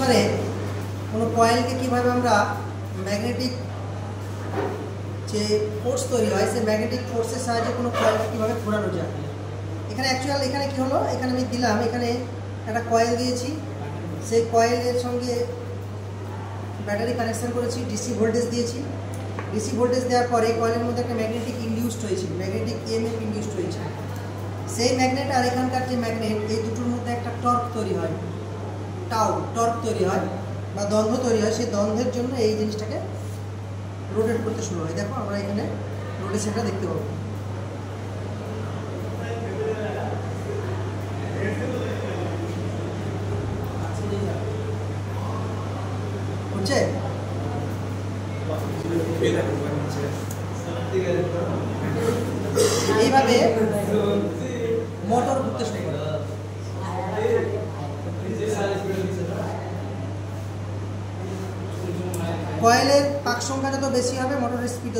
এবারে কোনো কয়েলকে কীভাবে আমরা ম্যাগনেটিক যে ফোর্স তৈরি হয় সেই ম্যাগনেটিক ফোর্সের সাহায্যে কোনো কয়েলকে কীভাবে ঘোরানো যায়। এখানে এখানে কী হলো, এখানে আমি দিলাম, এখানে একটা কয়েল দিয়েছি, সেই কয়েলের সঙ্গে ব্যাটারি কানেকশান করেছি, ডিসি ভোল্টেজ দিয়েছি। ডিসি ভোল্টেজ দেওয়ার পরে কয়েলের মধ্যে একটা ম্যাগনেটিক ইনডিউসড হয়েছে, ম্যাগনেটিক ইএমএফ ইনডিউসড হয়েছে। সেই ম্যাগনেট আর এখানকার যে ম্যাগনেট, এই দুটোর মধ্যে একটা টর্ক তৈরি হয়, টর্ক তৈরি হয় বা দ্বন্দ্ব তৈরি হয়। সেই দ্বন্দ্বের জন্য এই জিনিসটাকে রোটেট করতে শুরু হয়। দেখো আমরা এখানে রোটেশনটা দেখতে পাবো। হচ্ছে এইভাবে মোটর ঘুরতে শুরু করে। কয়েলের পাক সংখ্যা যত বেশি হবে মোটরের স্পিড